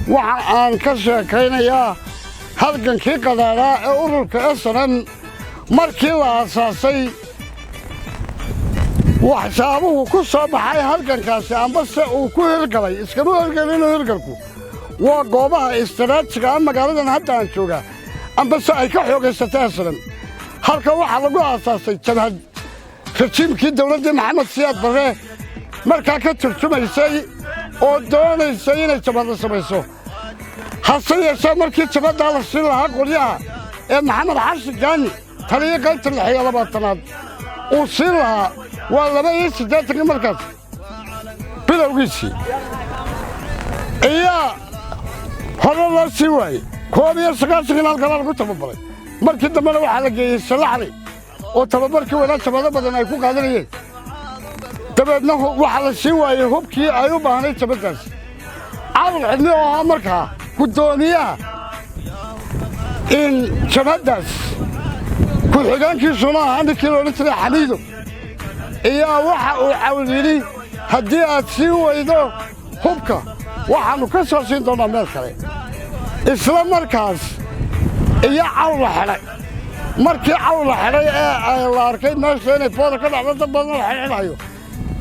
وعن كسر كينيا هلكن كي قدارا أورك أصلاً مركي الله أساسي وحسابه كسر بحي هلكن كاسي بس وكل هلكلي إسكنوا هلكلين هلكلكو وقوبها استراتيجية أما قالنا حتى نشوفها بس أي كحيوك استأصلاً هلكن واحد لقوا أساسي تبهد كتيم كده ولد محمد سياد بره مركا كتر شو ما يسوي أو دون يسوي نتبادل سميسو حصل يسوي مركي تبادل على السيلة هقوليها محمد حرش جاني ترى قلت الحياة لبطنات وصلها ولا ما يسدتك المركز بلا وقيسي إياه هذا الله سوي كومي السكاسك القرار قلت ببري مركي دمنا وحلقي السلحري وتبارك ولا تبادل بدنا يكون قادرين تبادلنا وحلا سوي هبكي أيوب هني تبادل عمل عندنا أمريكا كدونية إن تبادل كل حاجة كيسونا عندك كيلومتر حديده إياه وحاوليني هدي أتسوي ده هبكا وحنو كسر سيدنا أمريكا إسلام مركز إياه عول حلا markii cawl la xilay ee la arkay meesha inay fooda ka dhacdo dad badan la xilay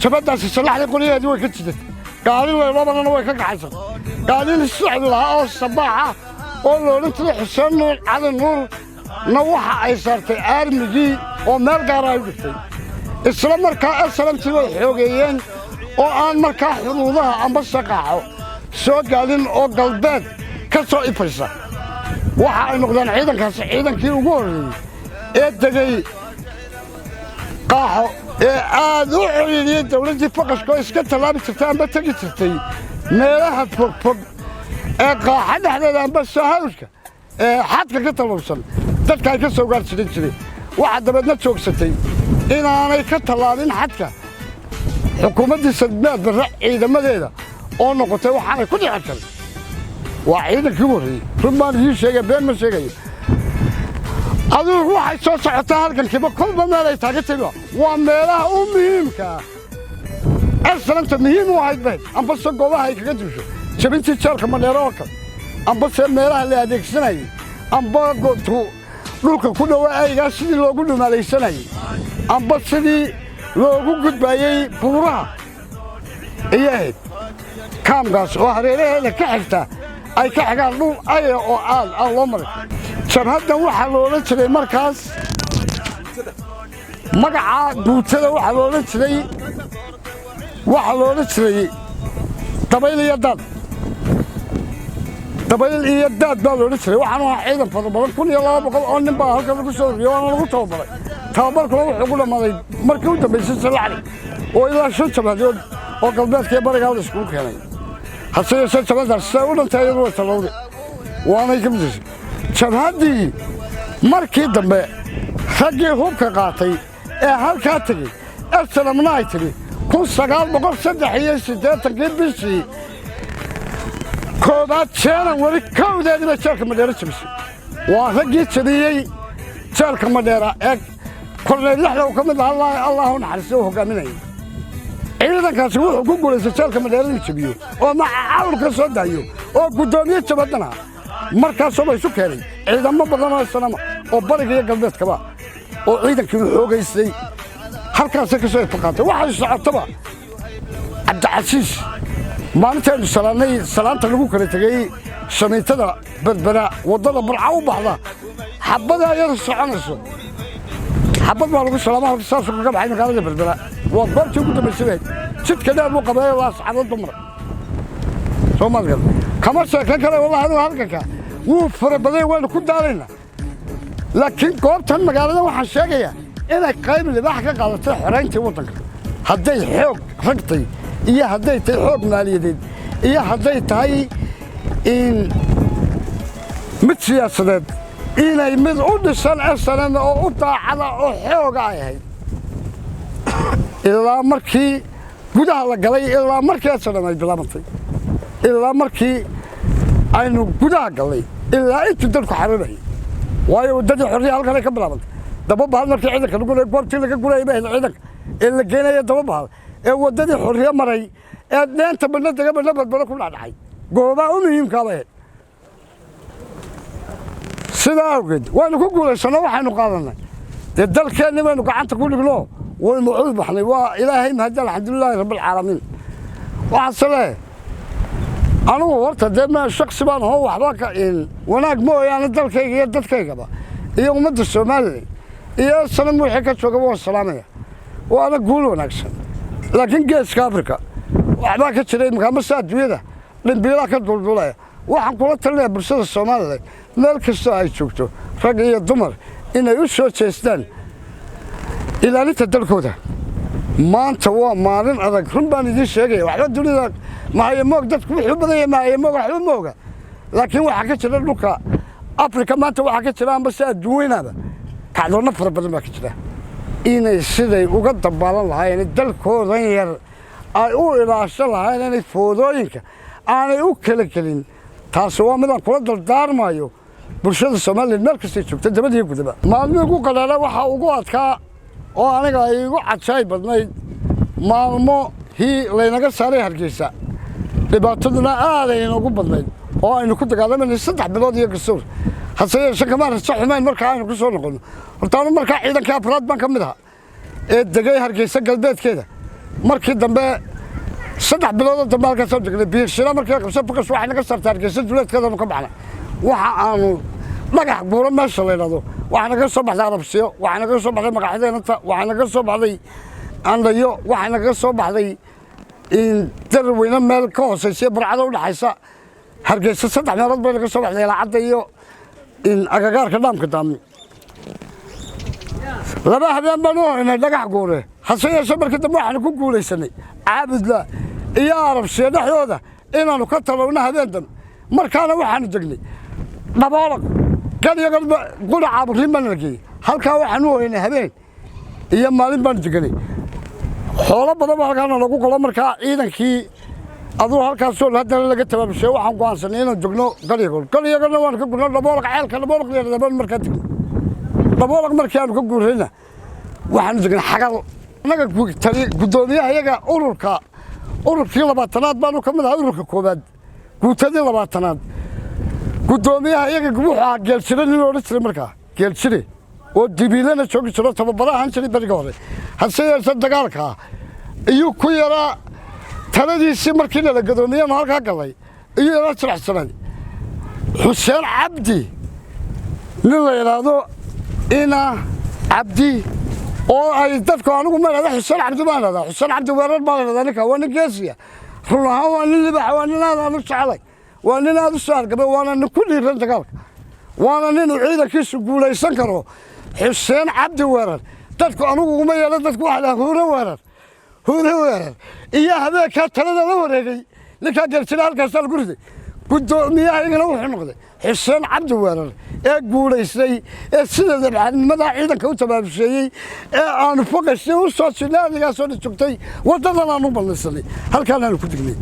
shabadaasi salaxda qoliyeed way ka jiday gaari labadana way ka gaxaysan gaari socod lahaa oo sabaaxa oo loo dhintay xuseen nuur cali nuur waxa ay saartay armigii oo meel gaar ah u dhigtay isla markaa asalaamtii way xoogayeen oo aan markaa xuduudaha amba shaqaaxo soo gaadin oo galbeed ka soo ifaysa waxa ay noqdeen ciidankii ugu horeeyay ee degay qaaxo ee aad u xiriiriyay dawladii faqashka iska talaabi jirtay amba tagi jirtay meelaha fog ee qaaxa dhexdeeda amba sahawska ee xadka ka talowsan dadka ay ka soo gaarsiin jiray waxa dabadna joogsatay inaanay ka talaabin xadka xukuumadda saddeed barra ciidamadeeda oo noqotay waxaanay ku dhici karin وعيد كبري ثم يشيء بين مشيء هذا واحد شو ساعتها كان كبر كل ما لا يتاجته وماله مهم كا أصلاً تمهم واحد بيت أم بس جوا هاي كده شو بنتي تشار كمان يراك أم بس ماله اللي هذيك سنة أم بقول تو لوك كله واي قاسي لو كله ما ليس سنة أم بس دي لو قلت باي بورا إيه كم قاس وهريله لك حتى أي كحجار نور أي أو الله مرك شبهنا وحلونا تري مركز مقعد بوتنا وحلونا تري طبيل يداد بالونا تري وحنا عيدا فضل كل يلا بقول أنا بقى كذا كسر يوم أنا قلت توبر توبر كله يقول ما مركون تبي سلعني وإذا شو شبهنا وقلبك كبر قال سكون كذا حسين شبهنا سووا تايروا تلوه وأنا كمدش شبهدي مركي دمبه خجي هوب كقاطي هالكاتري السلام نايتري كل سجال بقول صدحية سدات تجيب بشي كودات شانا وري كودات ما شارك مدير شمسي وخجي تري شارك مدير كل اللحظة وكمل الله نحرسوه كمني إذا كان سووا حقوق شارك مدير شبيو ومع عور كصدايو وقدامي شبتنا markaas oo isu keenay ciidamo badan oo sanama oo bariga iyo galbeedka ba oo ciidankii xoogaystay halkaas ka soo faqatay waxa socotaba Cabdicasiis maalintii salaanta lagu kala tagay shamiitada berbera wadada burca u baxda xabada ayay soconayso xabad baa lagu salaamaha saas uga baxay magaalada berbera waa goobtii ugu dambeysay jidka dheer uu qabay waa saxaabad dumar Soomaaliya kama sheekan kale wallahi halka wuu farabaday waan ku daalina laakiin goobtan magaalada waxaan sheegayaa inay qayb libax ka qaadatay xoreynta wadanka haday xoog ragtay iyo haday tahay xoog maaliyadeed iyo haday tahay in mid siyaasadeed inay mid u dhisan aslan oo u daacada oo xoog ay ahayd ilaa markii gudaha la galay ilaa markii aslan ay bilaabantay ilaa markii aynu gudaha galay ilaa inta dadku xarinay waayo wadada xorriya halkan ay ka bilaabantay daba bahal markii ciidanka lagu leeyahay goobtii laga guray baa ciidanka ee la geenay daba bahal ee wadada xorriya maray ee deenta badna daga badna badbada ku dhacay goobaha u muhiimkaa bay ahayd sidaa awgeed waanu ku guulaysano waxaynu qaadanay dee dalkeenni baynu gacanta ku dhigno waynu cud baxnay waa ilaahay mahad alxamdulilaahi rabbilcaalamiin waxaase leeyahay anugu horta dee ma shaksi baan hoo waxba wanaag mooyaane dalkayga iyo dadkaygaba iyo ummadda Soomaaliya iyo sanad wixii ka jooga waa salaamaya waana guul wanaagsan laakiin geeska Afrika waxba ka jiray magaalada adduunyada dhanbiila ka duldulaya waxaan kula talinayaa bulshada Soomaaliya meel kasta ay joogto rag iyo dumar inay u soo jeestaan ilaalinta dalkooda maanta waa maalin adag run baan idin sheegay waxba dunida maayamoog dadku wuxuu badaya maayamoog waxba mooga laakiin waxa ka jira dhulka Afrika maanta waxa ka jira amba adduunyada kacdoona fara badan baa ka jira inay siday uga dabaalan lahaayeen dalkooda yar ay u ilaasho lahaayeen inay foodooyinka aanay u kala gelin taas waa mid aan kula dardaarmayo bulshada Soomaaliya meel kasta joogta dabadii gudaba maalmo ugu qalaala waxa ugu adkaa oo aniga igu cajay badnayd maalmo laynaga saaray Hargeysa dhibaataduna aad ay ugu badnayd oo aynu ku dagaalamayna 3 bilood iyo gasoor hase yeeshee kamaar saxumayn marka aynu ku soo noqono horta marka ciidanka afraad baan ka mid ahaa ee degay Hargeysa galbeedkeeda markii dambe 3 bilood dambe halka soo degnay biishira markii qabso faqas waxa naga saartay Hargeysa duleedkeeda ka baxnay waxa aanu dhagax buuro meesha leeyahay waxa naga soo baxday Arabsiyo waxa naga soo baxday magaxdeena waxa naga soo baxday andayo waxa naga soo baxday in darweyna meel ka hooseysay barcada u dhaxaysa Hargeysa 3 meelood bay naga soo baxday laacada iyo in agagaarka dhaamka daami laba habeen baan u haynay dhagax guure hase yeeshee markii dambe waxaan ku guulaysanay caabudla iyo Arabsiyo dhaxdooda inaanu ka talowna habeen dambe markaana waxaanu degnay dhaboolaq galiyaga quraca burlimanagi halka waxaan u haynay habeen iyo maalin baan degnay xoolo badan halkaan lagu qolo markaa ciidankii aduu halkaas soo hadana laga tabaabshay waxaan go'aansanay inaan jogno galiyagana waan ka gurno dhaboolaq ceelka dhaboolaq leedahay markaa degnay dhaboolaq markii aan ka guurayna waxaan degnay xagal naga gudoomiyaha iyaga ururkii 20aad baan ka mid ahaa ururka koobaad guutadii 20aad gudoomiyaha iyaga wuxuu geeljiray nin oo jiray markaa geeljiray oo dibiilana joogi jiro tababarahan jiray bariga hore hase yeeshee dagaalka iyo ku yara taladiisii markii la gudoomiyaha halka galay iyo la tirxsanay Xuseen Cabdi nin la yiraahdo ina Cabdi oo ay dadku anigu ma leeyahay Xuseen Cabdi baan leeyahay Xuseen Cabdi weerar baan leeyahay ninka waa nin geesiya ruuxa waa nin libax waa nin aad u jeclay waa nin aad u soo argabay waana nin ku dhiiran dagaalka waana nin ciidankiisu guulaysan karo Xuseen Cabdi weerar dadku anigu uma yeelo dadku waxa la huuro weerar iyo habeenka talada la wareegay ninka geeljiray halkaas la guriday gudoomiyaha igana wuxuu noqday Xuseen Cabdi weerar ee guulaysay ee sida dadnimada ciidanka u tabaabsheeyay ee aan foqashay u soo sidaadiga soo joogtay wadadan aanu ballansanay halkaan aanu ku dignay